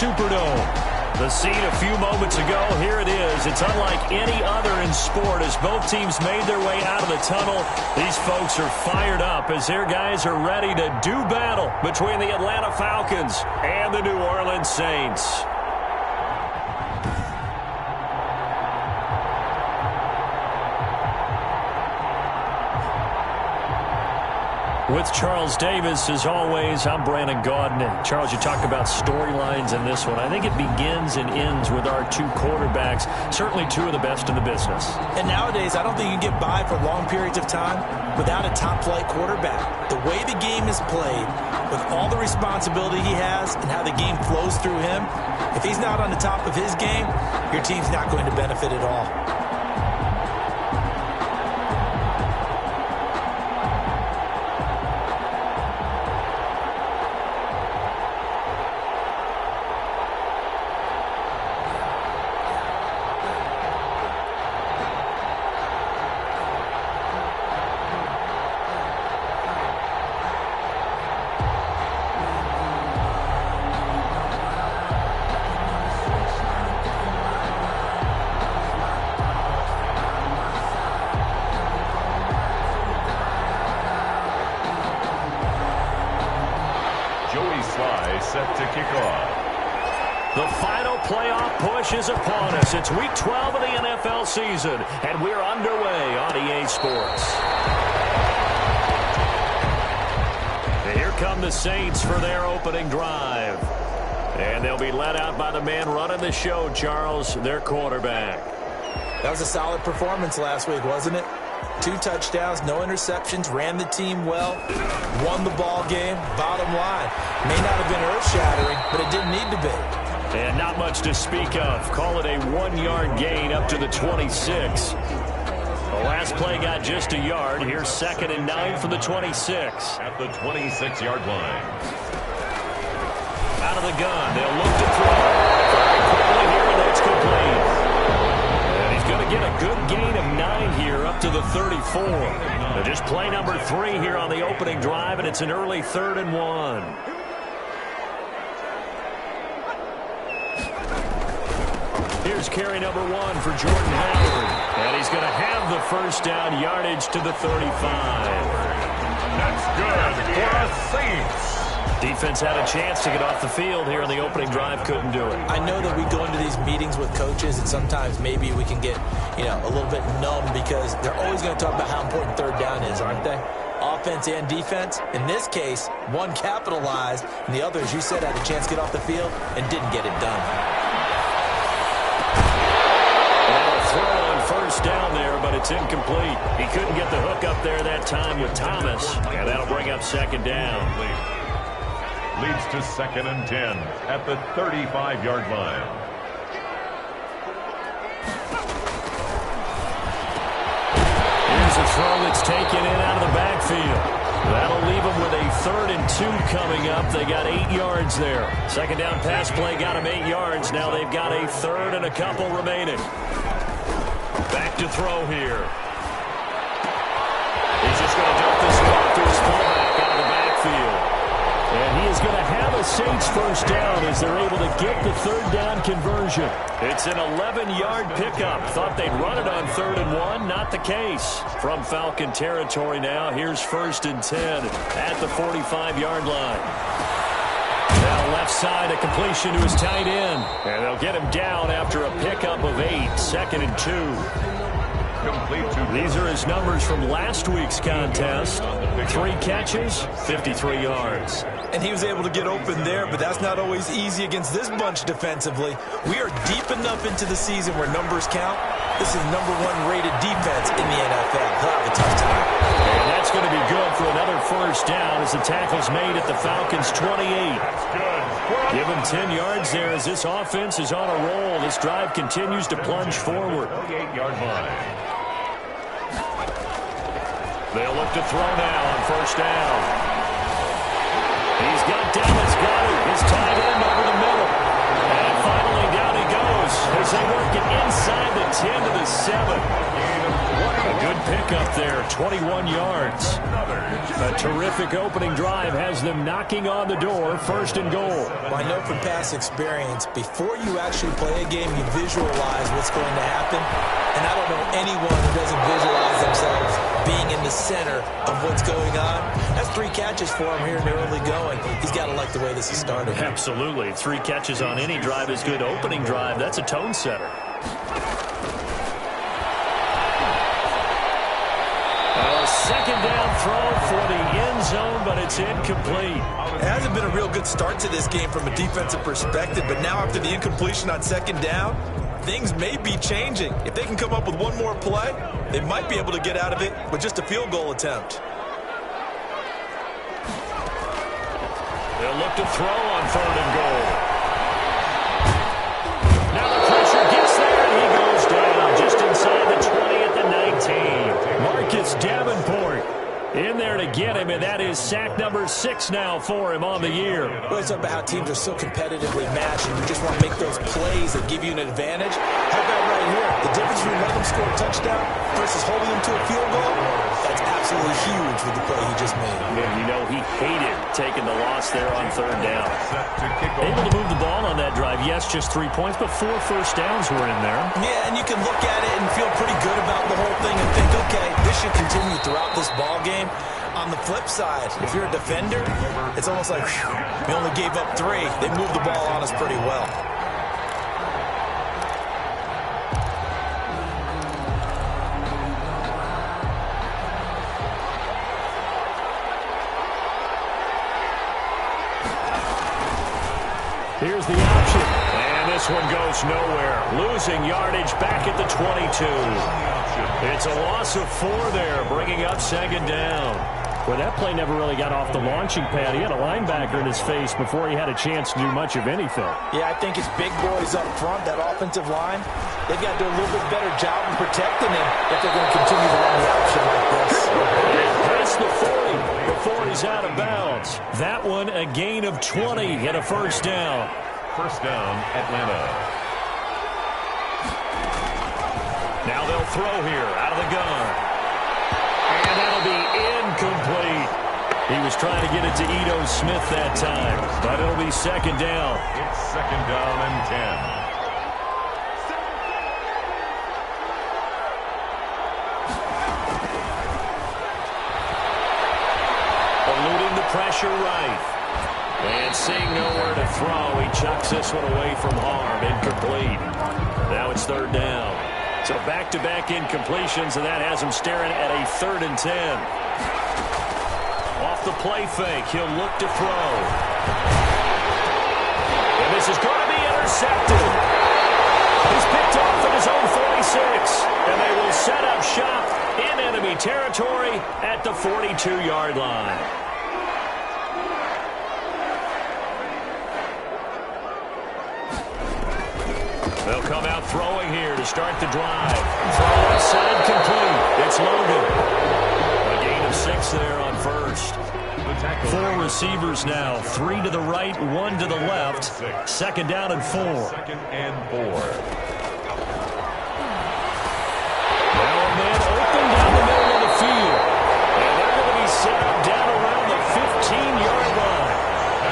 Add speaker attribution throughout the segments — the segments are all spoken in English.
Speaker 1: Superdome. The scene a few moments ago, here it is. It's unlike any other in sport as both teams made their way out of the tunnel. These folks are fired up as their guys are ready to do battle between the Atlanta Falcons and the New Orleans Saints. With Charles Davis, as always, I'm Brandon Gaudin. Charles, you talked about storylines in this one. I think it begins and ends with our two quarterbacks, certainly two of the best in the business.
Speaker 2: And nowadays, I don't think you can get by for long periods of time without a top-flight quarterback. The way the game is played, with all the responsibility he has and how the game flows through him, if he's not on the top of his game, your team's not going to benefit at all.
Speaker 3: Set to kick off.
Speaker 1: The final playoff push is upon us. It's week 12 of the NFL season, and we're underway on EA Sports. And here come the Saints for their opening drive. And they'll be led out by the man running the show, Charles, their quarterback.
Speaker 2: That was a solid performance last week, wasn't it? 2 touchdowns, no interceptions, ran the team well, won the ball game. Bottom line, may not have been earth-shattering, but it didn't need to be.
Speaker 1: And not much to speak of. Call it a 1-yard gain up to the 26. The last play got just a yard. Here's 2nd and 9 from the 26.
Speaker 3: At the 26-yard line.
Speaker 1: Out of the gun, they'll look to throw. Very quickly here, and that's complete. Going to get a good gain of 9 here up to the 34. Just play number 3 here on the opening drive, and it's an early 3rd and 1. Here's carry number 1 for Jordan Howard. And he's going to have the first down yardage to the 35.
Speaker 3: That's good for the Saints.
Speaker 1: Defense had a chance to get off the field here on the opening drive, couldn't do it.
Speaker 2: I know that we go into these meetings with coaches, and sometimes maybe we can get, a little bit numb because they're always going to talk about how important 3rd down is, aren't they? Offense and defense. In this case, one capitalized, and the other, as you said, had a chance to get off the field and didn't get it done.
Speaker 1: Well, a throw on first down there, but it's incomplete. He couldn't get the hook up there that time with Thomas, and that'll bring up 2nd down.
Speaker 3: Leads to 2nd and 10 at the 35-yard line.
Speaker 1: Here's a throw that's taken in out of the backfield. That'll leave them with a 3rd and 2 coming up. They got 8 yards there. 2nd down pass play got them 8 yards. Now they've got a 3rd and a couple remaining. Back to throw here. He's just going to dump this one off to his fullback out of the backfield. And he is going to have a Saints first down as they're able to get the 3rd down conversion. It's an 11-yard pickup. Thought they'd run it on 3rd and 1. Not the case. From Falcon territory now, here's 1st and 10 at the 45-yard line. Now left side, a completion to his tight end. And they'll get him down after a pickup of 8. 2nd and 2. These are his numbers from last week's contest. 3 catches, 53 yards.
Speaker 2: And he was able to get open there, but that's not always easy against this bunch defensively. We are deep enough into the season where numbers count. This is #1 rated defense in the NFL. He'll have a tough time.
Speaker 1: And that's going to be good for another first down as the tackle's made at the Falcons' 28. Give him 10 yards there as this offense is on a roll. This drive continues to plunge forward.
Speaker 3: 38-yard line.
Speaker 1: They'll look to throw now on first down. He's got Dallas Goedert, his tight end over the middle. And finally down he goes as they work it inside the 10 to the 7. A good pick pickup there, 21 yards. A terrific opening drive has them knocking on the door, 1st and goal.
Speaker 2: Well, I know from past experience, before you actually play a game, you visualize what's going to happen. And I don't know anyone who doesn't visualize themselves being in the center of what's going on. That's 3 catches for him here in the early going. He's got to like the way this is started.
Speaker 1: Absolutely. 3 catches on any drive is good. Opening drive, that's a tone setter. A 2nd down throw for the end zone, but it's incomplete.
Speaker 2: It hasn't been a real good start to this game from a defensive perspective, but now after the incompletion on 2nd down, things may be changing. If they can come up with one more play, they might be able to get out of it with just a field goal attempt.
Speaker 1: They'll look to throw on 3rd and goal. Now the pressure gets there, and he goes down just inside the 20 at the 19. Marcus Davenport in there to get him, and that is sack number 6 now for him on the year.
Speaker 2: Well, it's about how teams are so competitively matched, and you just want to make those plays that give you an advantage. How about right here? The difference between letting them score a touchdown versus holding them to a field goal, that's absolutely huge with the play he just made.
Speaker 1: Man, you know he hated taking the loss there on 3rd down. Able to move the ball on that drive. Yes, just 3 points, but 4 first downs were in there.
Speaker 2: Yeah, and you can look at it and feel pretty good about the whole thing and think, okay, this should continue throughout this ball game. On the flip side, if you're a defender, it's almost like, whew, we only gave up 3. They moved the ball on us pretty well.
Speaker 1: Here's the option, and this one goes nowhere. Losing yardage back at the 22. It's a loss of 4 there, bringing up 2nd down. Well, that play never really got off the launching pad. He had a linebacker in his face before he had a chance to do much of anything.
Speaker 2: Yeah, I think it's big boys up front, that offensive line. They've got to do a little bit better job in protecting him if they're going to continue to run the option like this.
Speaker 1: Past the 40 before he's out of bounds. That one a gain of 20 and a 1st down.
Speaker 3: 1st down, Atlanta.
Speaker 1: Now they'll throw here out of the gun. And that'll be incomplete. He was trying to get it to Ito Smith that time, but it'll be 2nd down.
Speaker 3: It's 2nd down and 10.
Speaker 1: Eluding the pressure right. And seeing nowhere to throw, he chucks this one away from harm. Incomplete. Now it's 3rd down. So back-to-back incompletions, and that has him staring at a 3rd and 10. Off the play fake, he'll look to throw. And this is going to be intercepted. He's picked off at his own 46, and they will set up shop in enemy territory at the 42-yard line. They'll come out throwing here to start the drive. Throw inside complete. It's Logan. A gain of 6 there on 1st. 4 receivers now. 3 to the right, 1 to the left. 2nd down and 4.
Speaker 3: 2nd and 4.
Speaker 1: Now a man open down the middle of the field. And they're going to be set up down around the 15-yard line.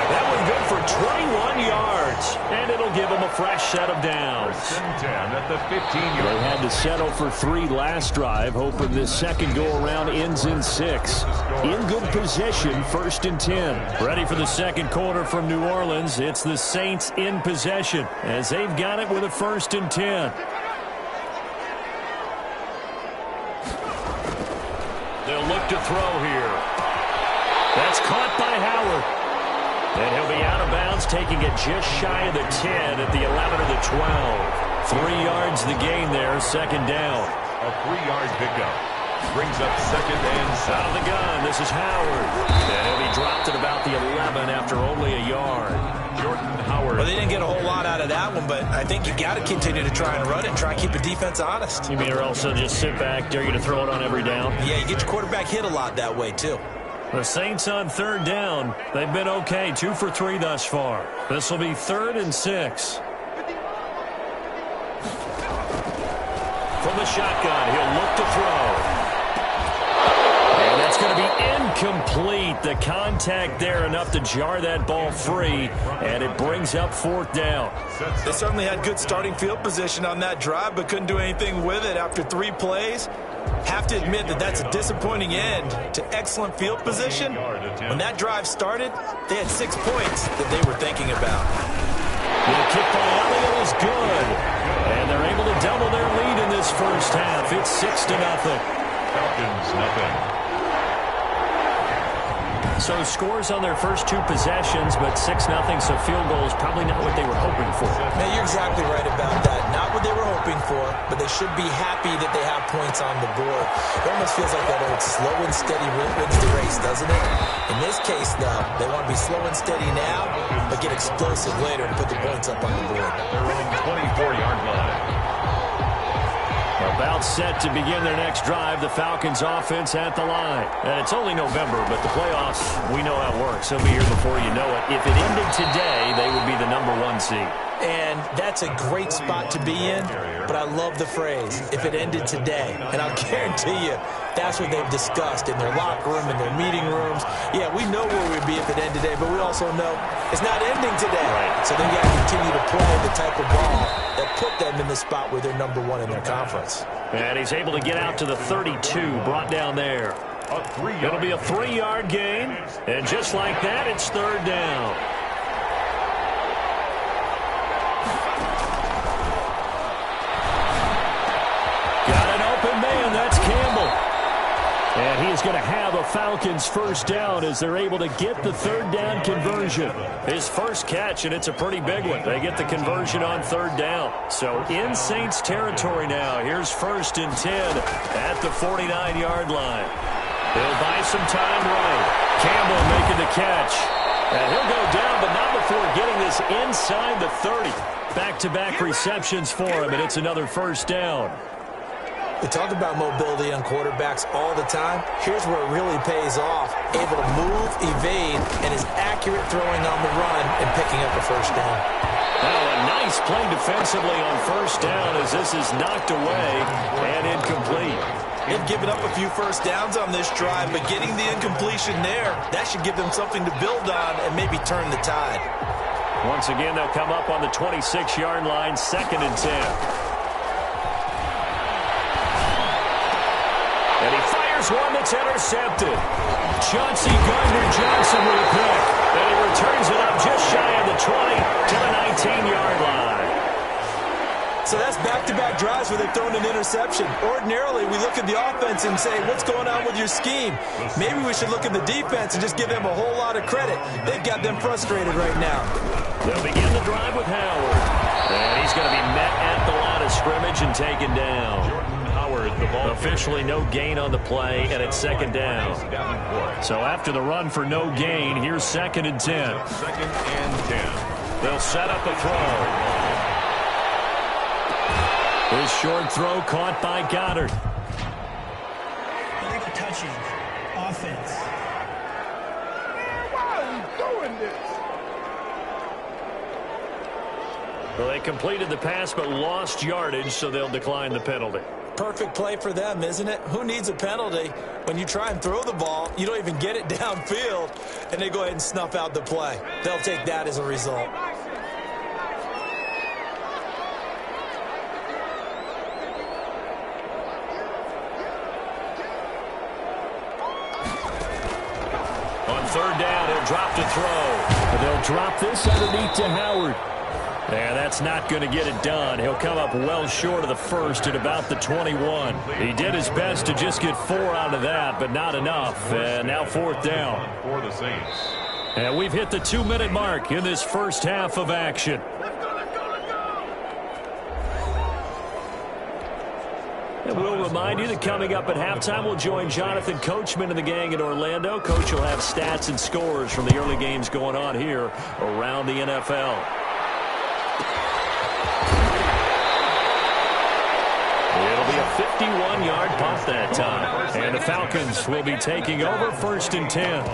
Speaker 1: That one good for 21 yards. And it'll give them a fresh set of downs.
Speaker 3: 1st and 10 at the 15-yard line.
Speaker 1: They had to settle for 3 last drive, hoping this second go-around ends in 6. In good position, 1st and 10. Ready for the second quarter from New Orleans. It's the Saints in possession as they've got it with a 1st and 10. They'll look to throw here. That's caught by Howard. And he'll be out of bounds, taking it just shy of the 10 at the 11 or the 12. 3 yards the gain there, 2nd down.
Speaker 3: A 3-yard pickup. Brings up 2nd and 7.
Speaker 1: Out of the gun, this is Howard. And he'll be dropped at about the 11 after only a yard.
Speaker 3: Jordan Howard.
Speaker 2: Well, they didn't get a whole lot out of that one, but I think you got to continue to try and run it and try and keep the defense honest.
Speaker 1: You mean or else they'll just sit back, dare you to throw it on every down?
Speaker 2: Yeah, you get your quarterback hit a lot that way, too.
Speaker 1: The Saints on 3rd down. They've been okay, 2 for 3 thus far. This will be 3rd and 6. From the shotgun, he'll look to throw. going to be incomplete. The contact there enough to jar that ball free, and it brings up fourth down.
Speaker 2: They certainly had good starting field position on that drive, but couldn't do anything with it after 3 plays. Have to admit that that's a disappointing end to excellent field position. When that drive started, they had 6 points that they were thinking about.
Speaker 1: The kick by Elliott is good, and they're able to double their lead in this first half. It's 6-0.
Speaker 3: Falcons, nothing.
Speaker 1: So scores on their first 2 possessions, but 6-0, so field goals probably not what they were hoping for.
Speaker 2: Man, you're exactly right about that. Not what they were hoping for, but they should be happy that they have points on the board. It almost feels like that old slow and steady wins the race, doesn't it? In this case, though, they want to be slow and steady now, but get explosive later and put the points up on the board.
Speaker 3: Their own 24-yard line.
Speaker 1: About set to begin their next drive, the Falcons offense at the line. And it's only November, but the playoffs, we know how it works. They'll be here before you know it. If it ended today, they would be the #1 seed.
Speaker 2: And that's a great spot to be in, but I love the phrase, if it ended today. And I'll guarantee you, that's what they've discussed in their locker room, in their meeting rooms. Yeah, we know where we'd be if it ended today, but we also know it's not ending today.
Speaker 1: Right.
Speaker 2: So they got to continue to play the type of ball that put them in the spot where they're #1 in their conference.
Speaker 1: And he's able to get out to the 32, brought down there. It'll be a 3-yard gain, and just like that, it's third down. Got an open man, that's Campbell. And he's going to have a Falcons first down as they're able to get the third down conversion. His first catch, and it's a pretty big one. They get the conversion on third down. So in Saints territory now. Here's 1st and 10 at the 49-yard line. He'll buy some time right. Campbell making the catch. And he'll go down, but not before getting this inside the 30. Back-to-back receptions for him, and it's another first down.
Speaker 2: We talk about mobility on quarterbacks all the time. Here's where it really pays off. Able to move, evade, and is accurate throwing on the run and picking up a first down.
Speaker 1: Now a nice play defensively on first down as this is knocked away and incomplete.
Speaker 2: They've given up a few first downs on this drive, but getting the incompletion there, that should give them something to build on and maybe turn the tide.
Speaker 1: Once again, they'll come up on the 26-yard line, 2nd and 10. And he fires one that's intercepted. Chauncey Gardner-Johnson with a pick. And he returns it up just shy of the 20 to the 19-yard line.
Speaker 2: So that's back-to-back drives where they've thrown an interception. Ordinarily, we look at the offense and say, what's going on with your scheme? Maybe we should look at the defense and just give them a whole lot of credit. They've got them frustrated right now.
Speaker 1: They'll begin the drive with Howard. And he's going to be met at the line of scrimmage and taken down. The ball officially no gain on the play, and it's 2nd down. So after the run for no gain, here's 2nd and 10.
Speaker 3: 2nd and 10.
Speaker 1: They'll set up a throw. His short throw caught by Goddard.
Speaker 4: Illegal touching. Offense.
Speaker 5: Why are you doing this?
Speaker 1: Well, they completed the pass but lost yardage, so they'll decline the penalty.
Speaker 2: Perfect play for them, isn't it? Who needs a penalty? When you try and throw the ball, you don't even get it downfield, and they go ahead and snuff out the play. They'll take that as a result.
Speaker 1: On third down, he'll drop to throw. But they'll drop this underneath to Howard. And that's not going to get it done. He'll come up well short of the first at about the 21. He did his best to just get 4 out of that, but not enough. And now 4th down.
Speaker 3: For the Saints.
Speaker 1: And we've hit the 2-minute mark in this first half of action. And we'll remind you that coming up at halftime, we'll join Jonathan Coachman and the gang in Orlando. Coach will have stats and scores from the early games going on here around the NFL. It'll be a 51-yard punt that time. And the Falcons will be taking over 1st and 10.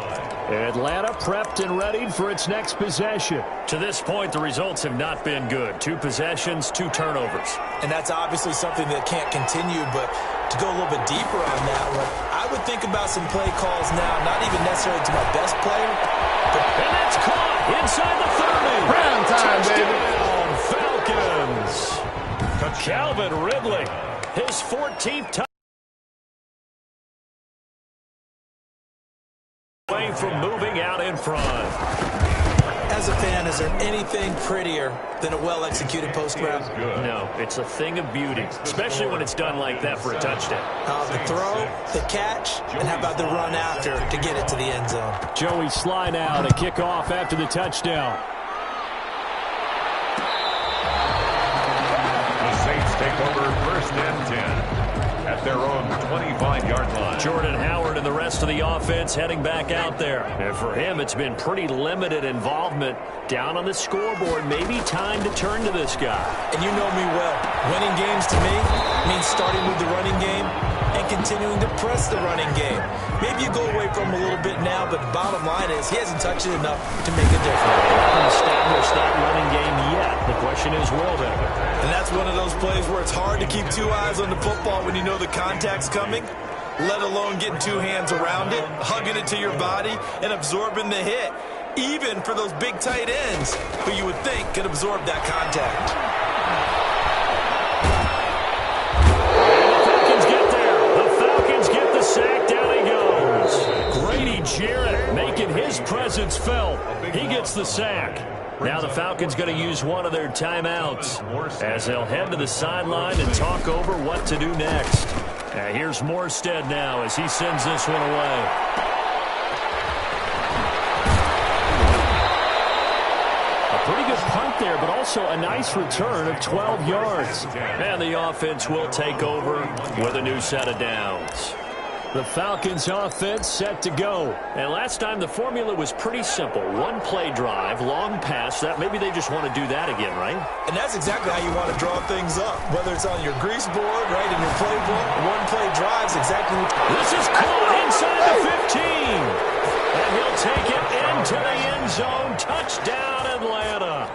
Speaker 1: Atlanta prepped and readied for its next possession. To this point, the results have not been good. 2 possessions, 2 turnovers.
Speaker 2: And that's obviously something that can't continue, but to go a little bit deeper on that one, I I would think about some play calls now, not even necessarily to my best player.
Speaker 1: And that's caught inside the 30.
Speaker 5: Prime time,
Speaker 1: Touchdown, Falcons. Calvin Ridley, his 14th touchdown. Away from moving out in front.
Speaker 2: As a fan, is there anything prettier than a well-executed post route?
Speaker 1: No, it's a thing of beauty, especially when it's done like that for a touchdown.
Speaker 2: The throw, the catch, and how about the run after to get it to the end zone?
Speaker 1: Joey Sly now to kick off after the touchdown.
Speaker 3: The Saints take over 1st and 10 at their own 25-yard line.
Speaker 1: Jordan Howard and the rest of the offense heading back out there. And for him, it's been pretty limited involvement down on the scoreboard. Maybe time to turn to this guy.
Speaker 2: And you know me well. Winning games to me means starting with the running game and continuing to press the running game. Maybe you go away from him a little bit now, but the bottom line is he hasn't touched it enough to make a difference.
Speaker 1: They haven't established that running game yet. The question is, will they?
Speaker 2: And that's one of those plays where it's hard to keep two eyes on the football when you know the contact's coming, let alone getting two hands around it, hugging it to your body, and absorbing the hit, even for those big tight ends who you would think could absorb that contact.
Speaker 1: Jarrett making his presence felt. He gets the sack. Now the Falcons going to use one of their timeouts as they'll head to the sideline and talk over what to do next. Here's Morstead now as he sends this one away. A pretty good punt there, but also a nice return of 12 yards. And the offense will take over with a new set of downs. The Falcons offense set to go. And last time the formula was pretty simple. One play drive, long pass. That maybe they just want to do that again, right?
Speaker 2: And that's exactly how you want to draw things up. Whether it's on your grease board, right, in your playbook, one play drives exactly what
Speaker 1: this is caught inside the 15. And he'll take it into the end zone. Touchdown, Atlanta.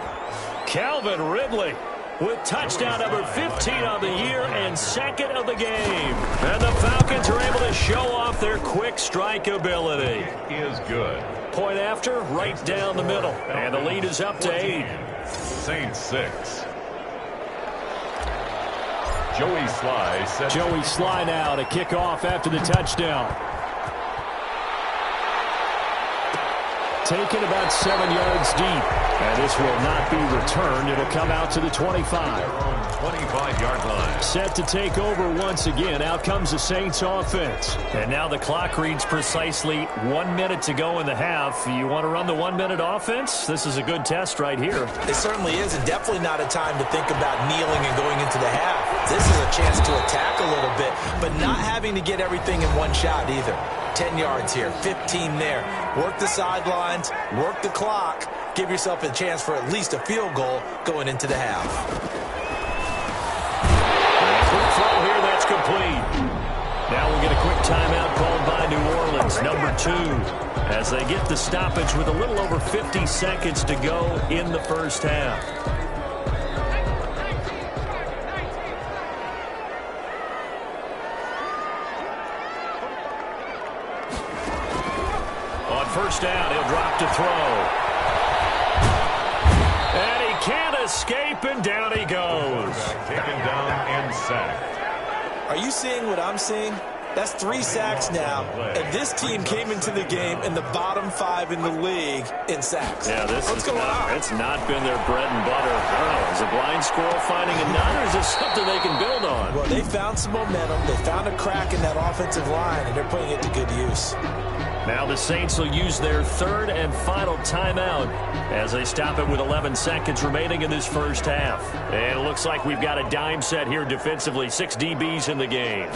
Speaker 1: Calvin Ridley with touchdown number 15 on the year and second of the game. And the Falcons are able to show off their quick strike ability.
Speaker 3: Is good.
Speaker 1: Point after, right down the middle. And the lead is up to 8.
Speaker 3: Saints 6. Joey Sly set.
Speaker 1: Joey Sly now to kick off after the touchdown. Taken about 7 yards deep. And this will not be returned. It'll come out to the 25.
Speaker 3: 25-yard line.
Speaker 1: Set to take over once again. Out comes the Saints offense. And now the clock reads precisely 1 minute to go in the half. You want to run the 1 minute offense? This is a good test right here.
Speaker 2: It certainly is, and definitely not a time to think about kneeling and going into the half. This is a chance to attack a little bit, but not having to get everything in one shot either. 10 yards here, 15 there. Work the sidelines, work the clock. Give yourself a chance for at least a field goal going into the half.
Speaker 1: Quick throw here, that's complete. Now we'll get a quick timeout called by New Orleans, number 2, as they get the stoppage with a little over 50 seconds to go in the first half. On first down, he'll drop to throw. And he can't escape, and down he goes.
Speaker 3: Taken down and sacked.
Speaker 2: Are you seeing what I'm seeing? That's 3 sacks now, and this team came into the game in the bottom 5 in the league in sacks.
Speaker 1: Yeah,
Speaker 2: What's going on?
Speaker 1: It's not been their bread and butter. I don't know, is a blind squirrel finding a nut, or is this something they can build on?
Speaker 2: Well, they found some momentum. They found a crack in that offensive line, and they're putting it to good use.
Speaker 1: Now the Saints will use their third and final timeout as they stop it with 11 seconds remaining in this first half. And it looks like we've got a dime set here defensively. 6 DBs in the game.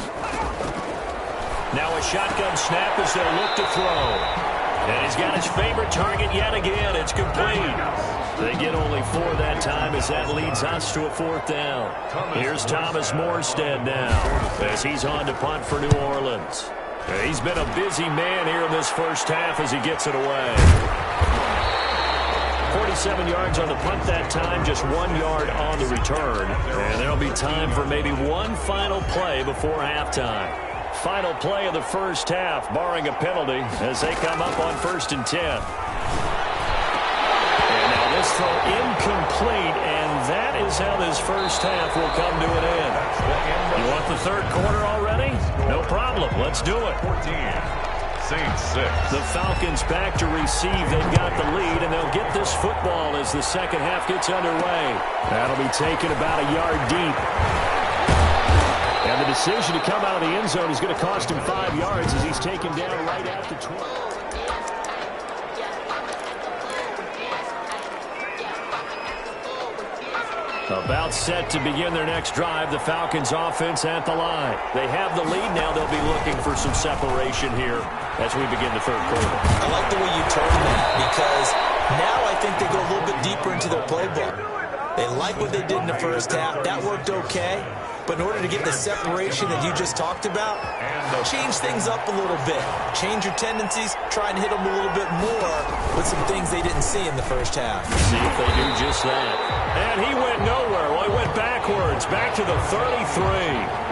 Speaker 1: Now a shotgun snap as they'll look to throw. And he's got his favorite target yet again. It's complete. They get only 4 that time as that leads us to a 4th down. Here's Thomas Morstead now as he's on to punt for New Orleans. He's been a busy man here in this first half as he gets it away. 47 yards on the punt that time, just 1 yard on the return. And there'll be time for maybe one final play before halftime. Final play of the first half, barring a penalty, as they come up on 1st and 10. And now this throw incomplete, and that is how this first half will come to an end. You want the third quarter already? No problem. Let's do it.
Speaker 3: 14, Saints 6.
Speaker 1: The Falcons back to receive. They've got the lead, and they'll get this football as the second half gets underway. That'll be taken about a yard deep. And the decision to come out of the end zone is going to cost him 5 yards as he's taken down right at the 12. About set to begin their next drive, the Falcons offense at the line. They have the lead now. They'll be looking for some separation here as we begin the third quarter.
Speaker 2: I like the way you turned that because now I think they go a little bit deeper into their playbook. They like what they did in the first half. That worked okay. But in order to get the separation that you just talked about, change things up a little bit. Change your tendencies, try and hit them a little bit more with some things they didn't see in the first half.
Speaker 1: See if they do just that. And he went nowhere. Well, he went backwards, back to the 33.